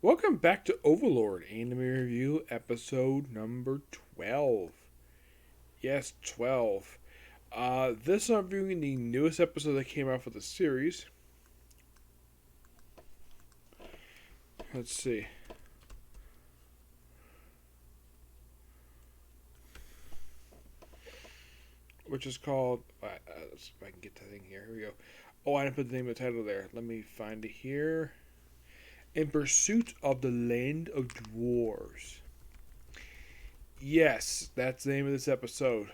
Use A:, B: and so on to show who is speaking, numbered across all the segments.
A: Welcome back to Overlord Anime Review episode number 12. Yes, 12. This I'm reviewing the newest episode that came out for the series. Let's see. Which is called. Let's see if I can get the thing here. Here we go. Oh, I didn't put the name of the title there. Let me find it here. In Pursuit of the Land of Dwarves. Yes, that's the name of this episode.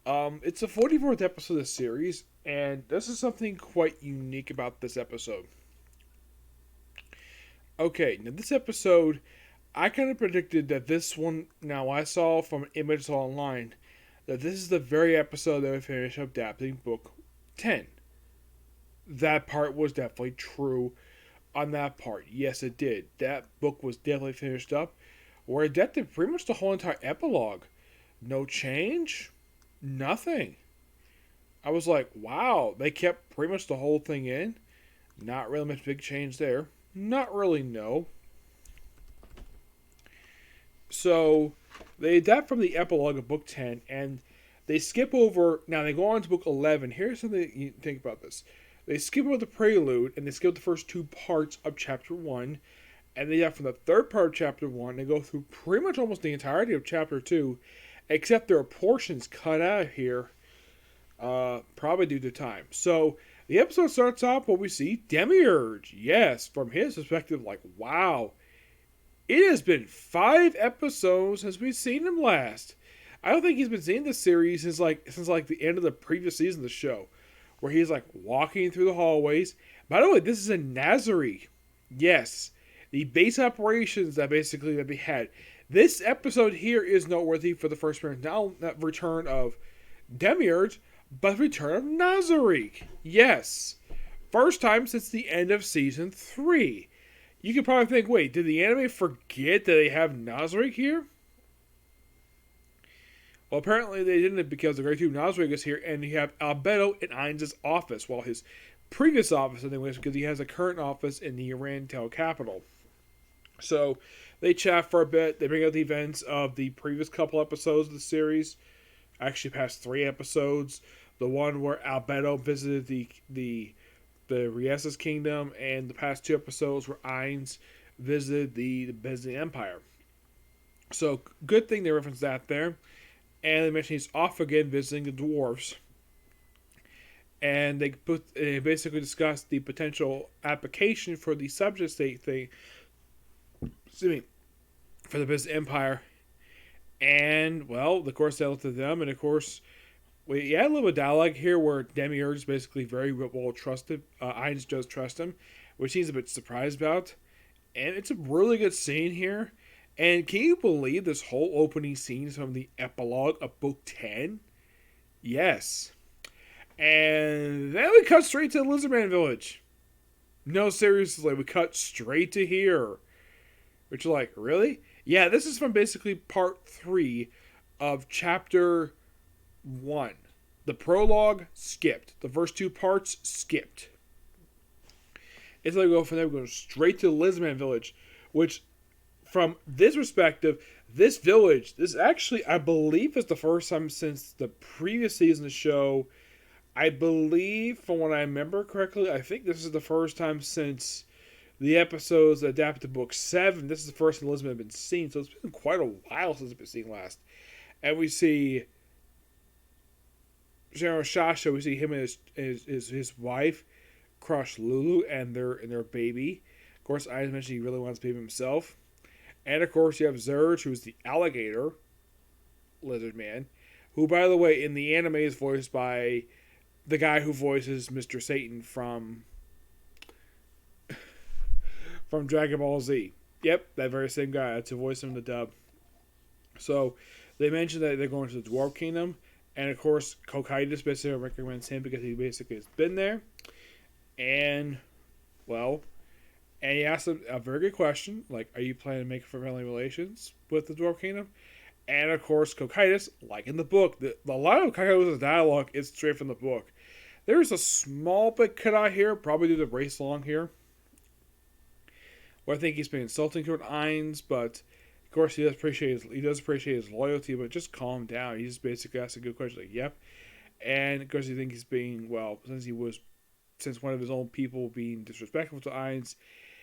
A: It's the 44th episode of the series, and this is something quite unique about this episode. Okay, now this episode, I kind of predicted that this one, now I saw from an image online, that this is the very episode that would finish up adapting book 10. That part was definitely true on that part. Yes, it did. That book was definitely finished up, where it adapted pretty much the whole entire epilogue. No change, nothing. I was like, wow, they kept pretty much the whole thing in. Not really much big change there. Not really, no. So, they adapt from the epilogue of book 10, and they skip over. Now, they go on to book 11. Here's something you think about this. They skip over the prelude, and they skip the first two parts of chapter 1. And then, from the third part of chapter 1, they go through pretty much almost the entirety of chapter 2, except there are portions cut out here, probably due to time. So, the episode starts off where we see Demiurge. Yes, from his perspective, like, wow. It has been 5 episodes since we've seen him last. I don't think he's been seeing this series since the end of the previous season of the show, where he's like walking through the hallways. By the way, this is in Nazari. Yes, the base operations that they had. This episode here is noteworthy for the first return of Demiurge, but the return of Nazarick. Yes, first time since the end of season 3. You could probably think, wait, did the anime forget that they have Nazarick here? Well, apparently they didn't, because the Great Tube Nazarick is here, and you have Albedo in Ainz' office, while his previous office, anyways, because he has a current office in the Irantel capital. So they chat for a bit. They bring out the events of the previous couple episodes of the series. Actually, past 3 episodes. The one where Albedo visited the Riesa's kingdom, and the past 2 episodes where Ainz visited the Byzantine Empire. So, good thing they referenced that there. And they mention he's off again visiting the Dwarves. And they basically discuss the potential application for the subject state thing. Excuse me, for the Byzantine Empire. And, well, of course, they looked at them, and of course, we had a little bit of dialogue here where Demiurge is basically very well trusted. Ainz does trust him, which he's a bit surprised about. And it's a really good scene here. And can you believe this whole opening scene is from the epilogue of book 10? Yes. And then we cut straight to the Lizardman Village. No, seriously, we cut straight to here. Which you're like, really? Yeah, this is from basically part 3 of chapter 1. The prologue, skipped. The first 2 parts, skipped. It's like we go from there, we go straight to the Lizardman Village. Which, from this perspective, this village, this actually, I believe, is the first time since the previous season of the show. I believe, from what I remember correctly, I think this is the first time since the episodes adapted to book 7. This is the first time Elizabeth has been seen, so it's been quite a while since it's been seen last. And we see General Shasha, we see him and his wife crush Lulu and their baby. Of course, I mentioned he really wants a baby himself. And of course, you have Zurge, who's the alligator lizard man, who, by the way, in the anime is voiced by the guy who voices Mr. Satan from Dragon Ball Z. Yep, that very same guy. That's who voiced him in the dub. So, they mentioned that they're going to the Dwarf Kingdom. And, of course, Kokaitis basically recommends him because he basically has been there. And, well, and he asked him a very good question. Like, are you planning to make friendly relations with the Dwarf Kingdom? And, of course, Kokaitis, like in the book, the line of Kokaitis' dialogue is straight from the book. There's a small bit cut out here, probably due to race along here, where I think he's been insulting toward Ainz, but of course he does appreciate his loyalty, but just calm down. He just basically asks a good question, like, "Yep." And of course, he thinks he's being, well, since one of his own people being disrespectful to Ainz,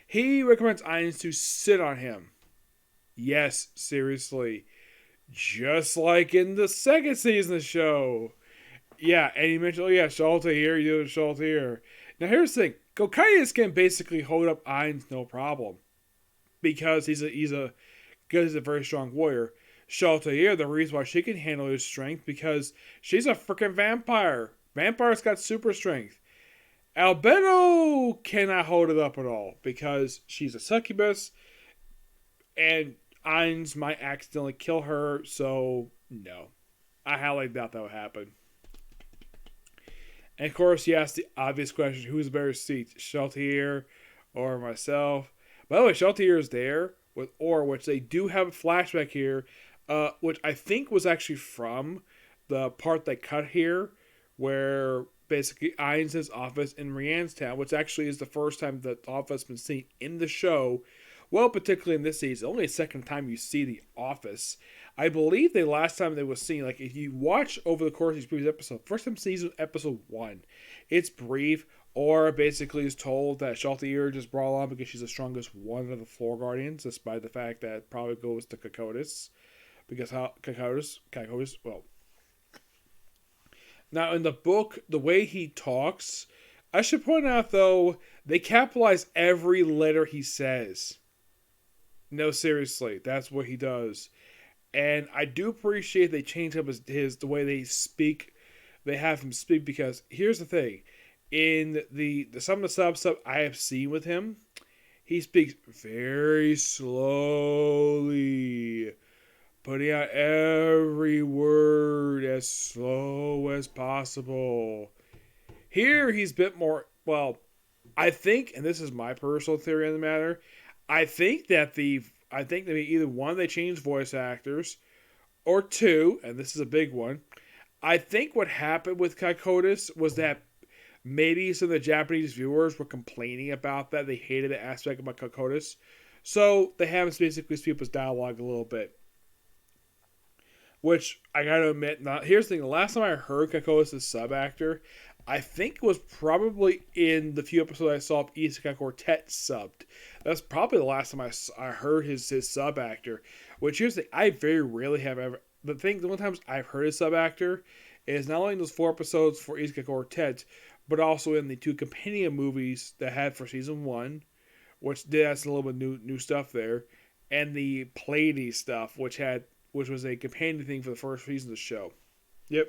A: he recommends Ainz to sit on him. Yes, seriously. Just like in the second season of the show. Yeah, and he mentioned, oh yeah, Shalta here, you do Shalta here. Now here's the thing. Cocytus can basically hold up Ainz no problem. Because he's a very strong warrior. Shalta here, the reason why she can handle his strength, because she's a freaking vampire. Vampires got super strength. Albedo cannot hold it up at all because she's a succubus, and Ainz might accidentally kill her, so no. I highly doubt that would happen. And of course, he asked the obvious question, who's better seat, Shaltier or myself? By the way, Shaltier is there with Aura, which they do have a flashback here, which I think was actually from the part they cut here, where basically Ainz' office in Rianstown, which actually is the first time that the office has been seen in the show. Well, particularly in this season, only the second time you see the office. I believe the last time they was seen, like if you watch over the course of these previous episodes, first time season episode 1, it's brief, or basically is told that Shaltier just brought along because she's the strongest one of the floor guardians, despite the fact that it probably goes to Cocytus. Because Cocytus, well. Now in the book, the way he talks, I should point out though, they capitalize every letter he says. No, seriously, that's what he does. And I do appreciate they change up the way they speak. They have him speak because here's the thing. In the some of the stuff I have seen with him, he speaks very slowly, putting out every word as slow as possible. Here he's a bit more, well, I think, and this is my personal theory on the matter, I think that either one, they changed voice actors, or two, and this is a big one, I think what happened with Cocytus was that maybe some of the Japanese viewers were complaining about that. They hated the aspect about Cocytus. So they have him basically speak his dialogue a little bit. Which, I gotta admit, here's the thing. The last time I heard Cocytus' sub-actor, I think it was probably in the few episodes I saw of Isekai Quartet subbed. That's probably the last time I heard his sub-actor. Which, here's the thing. I very rarely have ever... The only times I've heard his sub-actor is not only in those 4 episodes for Isekai Quartet, but also in the 2 companion movies that I had for season 1, which did have a little bit new stuff there, and the Pleiades stuff, which was a companion thing for the first season of the show. Yep.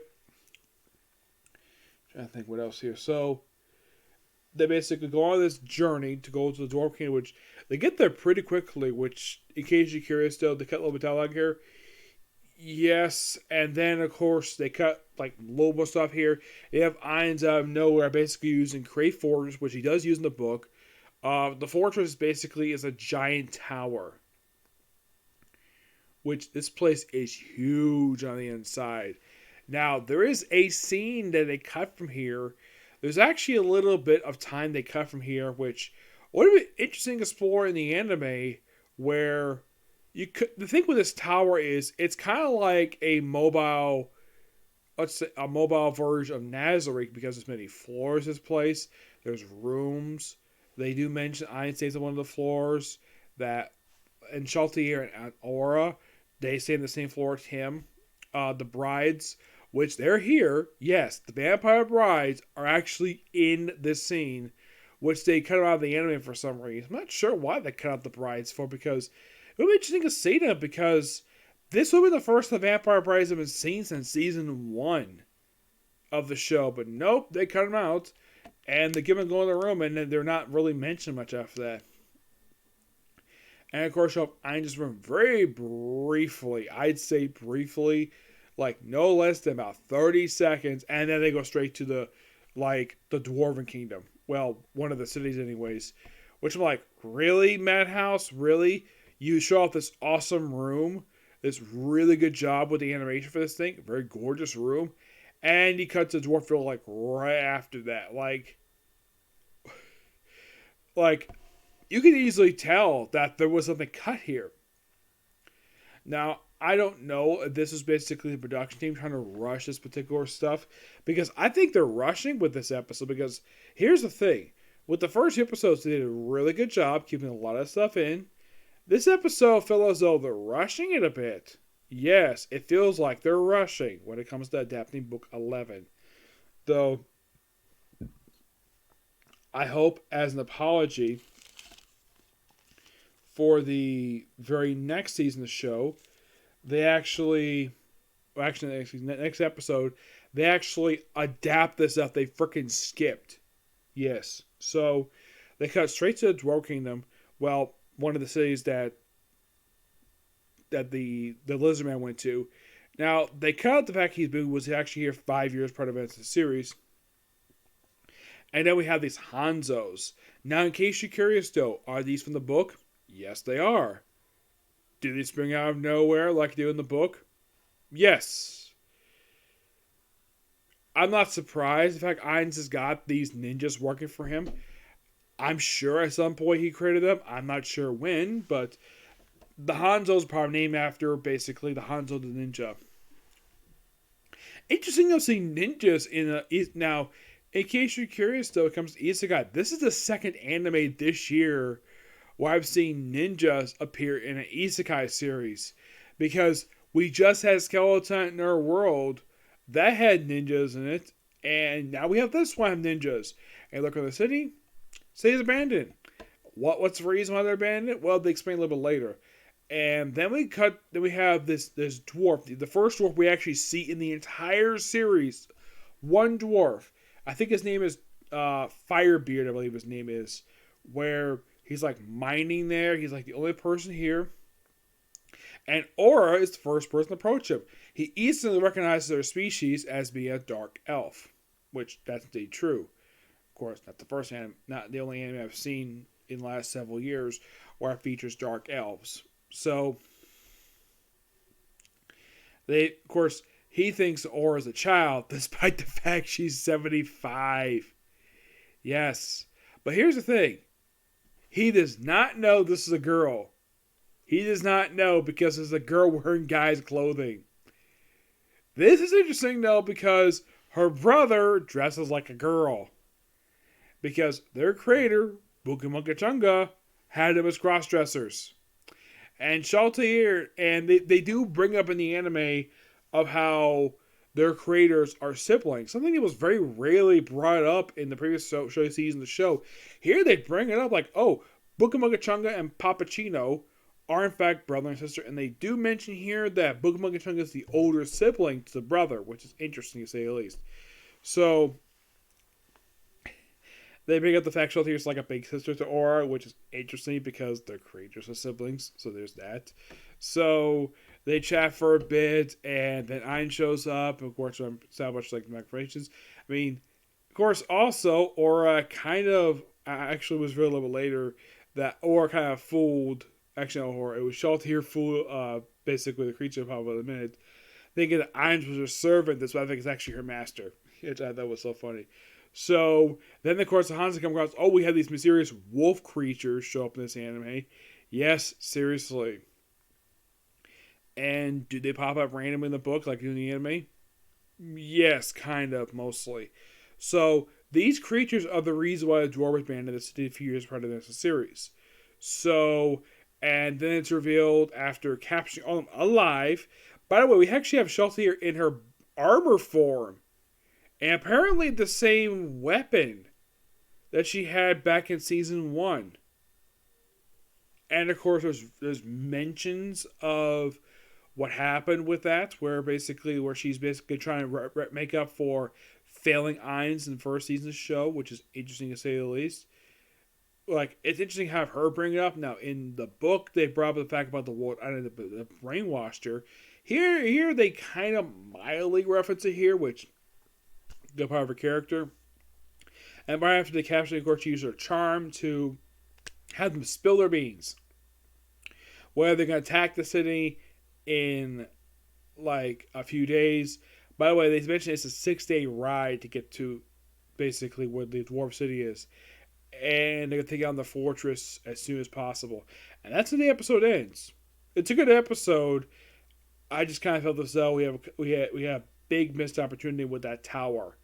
A: Trying to think what else here. So they basically go on this journey to go to the Dwarf Kingdom, which they get there pretty quickly, which, in case you're curious though, they cut a little bit of dialogue here. Yes, and then of course they cut like lobo stuff here. They have Ainz out of nowhere basically using Crate Fortress, which he does use in the book. The fortress basically is a giant tower, which this place is huge on the inside. Now there is a scene that they cut from here. There's actually a little bit of time they cut from here, which would have been interesting to explore in the anime, where the thing with this tower is it's kind of like a mobile version of Nazarick because there's many floors. This place, there's rooms. They do mention Ainz stays on one of the floors. That and Shaltier and Aura, they stay on the same floor as him. The brides, which they're here. Yes, the vampire brides are actually in this scene, which they cut out of the anime for some reason. I'm not sure why they cut out the brides for, because it would be interesting to see them, because this would be the first the vampire brides have been seen since season 1 of the show. But nope, they cut them out, and they give them go in the room, and then they're not really mentioned much after that. And of course, show up Ainz' room very briefly. I'd say briefly, like no less than about 30 seconds, and then they go straight to the Dwarven Kingdom. Well, one of the cities anyways. Which I'm like, really, Madhouse? Really? You show off this awesome room, this really good job with the animation for this thing, very gorgeous room, and you cut to Dwarfville like right after that. Like you can easily tell that there was something cut here. Now, I don't know if this is basically the production team trying to rush this particular stuff, because I think they're rushing with this episode. Because here's the thing: with the first episodes, they did a really good job keeping a lot of stuff in. This episode felt as though they're rushing it a bit. Yes, it feels like they're rushing when it comes to adapting book 11. Though, I hope as an apology for the very next season of the show, they actually, well, actually, next episode, they actually adapt this stuff they freaking skipped. Yes. So, they cut straight to the Dwarf Kingdom. Well, one of the cities that the Lizard Man went to. Now, they cut out the fact was actually here 5 years part of the series. And then we have these Hanzos. Now, in case you're curious, though, are these from the book? Yes, they are. Do they spring out of nowhere like they do in the book? Yes. I'm not surprised. In fact, Ainz has got these ninjas working for him. I'm sure at some point he created them. I'm not sure when, but the Hanzo's probably named after basically the Hanzo the Ninja. Interesting to see ninjas in a now. In case you're curious, though, it comes to Isekai. This is the second anime this year where I've seen ninjas appear in an Isekai series, because we just had Skeleton in our world that had ninjas in it, and now we have this one of ninjas. And look at the city. City's abandoned. What's the reason why they're abandoned? Well, they explain a little bit later. And then we have this dwarf, the first dwarf we actually see in the entire series. One dwarf. I think his name is Firebeard, I believe his name is. Where he's like mining there. He's like the only person here. And Aura is the first person to approach him. He instantly recognizes their species as being a dark elf. Which, that's indeed true. Of course, not the only anime I've seen in the last several years where it features dark elves. So, of course, he thinks Aura is a child, despite the fact she's 75. Yes. But here's the thing. He does not know this is a girl. He does not know because it's a girl wearing guy's clothing. This is interesting, though, because her brother dresses like a girl. Because their creator, Bukimunkachunga, had them as cross-dressers. And Shaltair, and they do bring up in the anime of how their creators are siblings. Something that was very rarely brought up in the previous show season of the show. Here they bring it up like, oh, Bukimunkachunga and Papachino are in fact brother and sister. And they do mention here that Bukimunkachunga is the older sibling to the brother, which is interesting to say the least. So they bring up the fact Shaltair is like a big sister to Aura, which is interesting because their creators are siblings. So there's that. So they chat for a bit, and then Ein shows up. Of course, I'm so much like the macerations. I mean, of course, also Aura kind of actually was real a little bit later that Aura kind of fooled. Actually, no, Aura. It was Shaltair fooled basically the creature of probably a minute, thinking that Ein was her servant. That's why I think it's actually her master. Which I thought was so funny. So, then of course the Hanzo come across, oh, we have these mysterious wolf creatures show up in this anime. Yes, seriously. And do they pop up randomly in the book like in the anime? Yes, kind of, mostly. So, these creatures are the reason why the Dwarves banned in the city a few years prior to this series. So, and then it's revealed after capturing all of them alive. By the way, we actually have Shaltair in her armor form. And apparently the same weapon that she had back in season 1. And of course there's mentions of what happened with that, where she's basically trying to make up for failing Ainz in the first season of the show, which is interesting to say the least. Like, it's interesting to have her bring it up. Now, in the book, they brought up the fact about the brainwashed her. Here they kind of mildly reference it here, which good part of her character. And right after they capture, of course, she used her charm to have them spill their beans. Whether they're going to attack the city in like a few days. By the way, they mentioned it's a 6-day ride to get to basically where the dwarf city is. and they're taking on the fortress as soon as possible. And that's when the episode ends. It's a good episode. I just kind of felt as though we have big missed opportunity with that tower.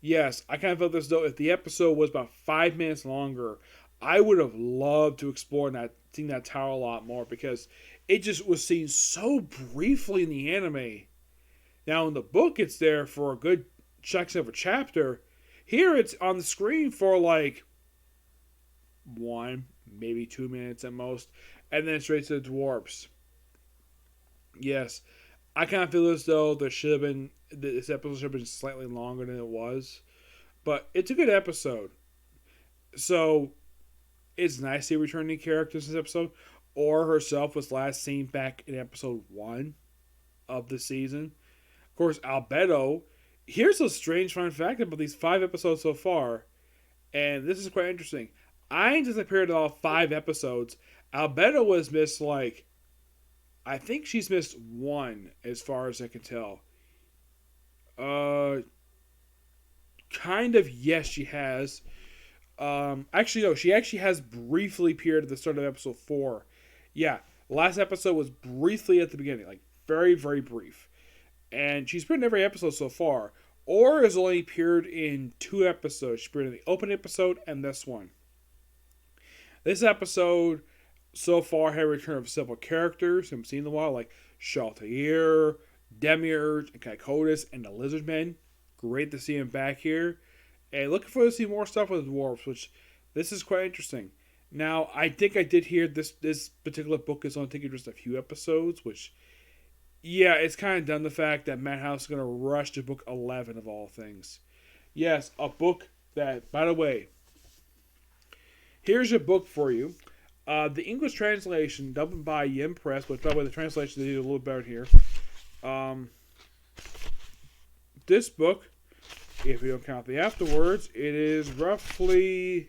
A: Yes, I kind of felt as though if the episode was about 5 minutes longer, I would have loved to explore that, seeing that tower a lot more because it just was seen so briefly in the anime. Now in the book, it's there for a good chunks of a chapter. Here, it's on the screen for like 1, maybe 2 minutes at most, and then straight to the dwarves. Yes, I kind of feel as though this episode should have been slightly longer than it was, but it's a good episode. So it's nice to see returning characters in this episode. Or herself was last seen back in episode 1 of the season. Of course, Albedo. Here's a strange fun fact about these 5 episodes so far, and this is quite interesting. I anticipated all 5 episodes. Albedo was missed like, I think she's missed 1 as far as I can tell. Kind of, yes, she has. Actually, no, she actually has briefly appeared at the start of episode 4. Yeah, last episode was briefly at the beginning, like very, very brief. And she's been in every episode so far. Or has only appeared in 2 episodes. She's appeared in the opening episode and this one. This episode so far had a return of several characters who I've seen in a while, like Shaltair, Demiurge, and Kykotis, and the Lizardmen. Great to see him back here. And looking forward to see more stuff with the Dwarves, which this is quite interesting. Now, I think I did hear this particular book is only taking just a few episodes, which, yeah, it's kind of done the fact that Madhouse is going to rush to book 11 of all things. Yes, a book that, by the way, here's a book for you. The English translation, done by Yin Press, which, by the way, the translation they do a little better here. This book, if we don't count the afterwards, it is roughly...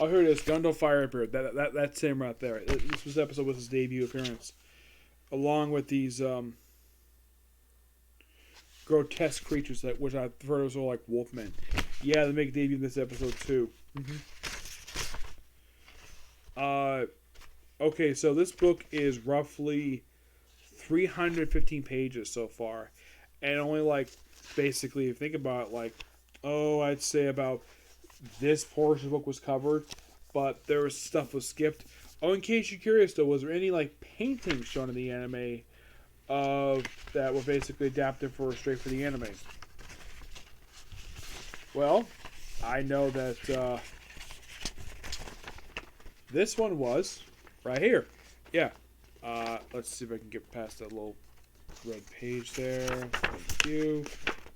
A: Oh, here it is. Gundle Firebeard. That's him right there. This was the episode with his debut appearance. Along with these grotesque creatures, which I refer to as like wolfmen. Yeah, they make a debut in this episode too. Okay, so this book is roughly 315 pages so far. And only like, basically, if you think about it, like, I'd say about this portion of the book was covered, but there was stuff was skipped. Oh, in case you're curious though, was there any like paintings shown in the anime that were basically adapted straight for the anime? Well, I know that this one was right here. Yeah. Let's see if I can get past that little red page there. Thank you.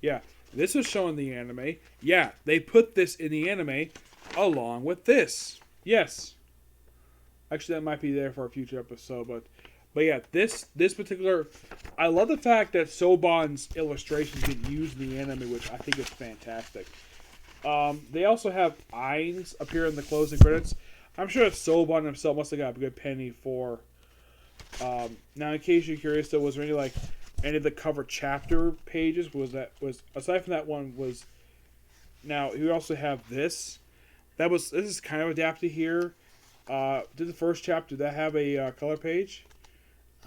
A: Yeah. This was shown in the anime. Yeah, they put this in the anime along with this. Yes. Actually, that might be there for a future episode, but yeah, this particular... I love the fact that Soban's illustrations get used in the anime, which I think is fantastic. They also have Ainz appear in the closing credits. I'm sure Soban himself must have got a good penny for... now, in case you're curious, though, was there any of the cover chapter pages was aside from that one was now you also have this is kind of adapted here. Did the first chapter that have a color page?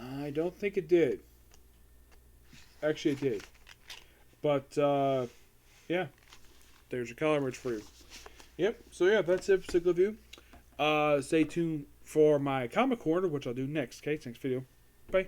A: I don't think it did. Actually, it did. But yeah, there's your color image for you. Yep. So yeah, that's it for particular view. Stay tuned for my comic corner, which I'll do next. Okay, next video. Bye.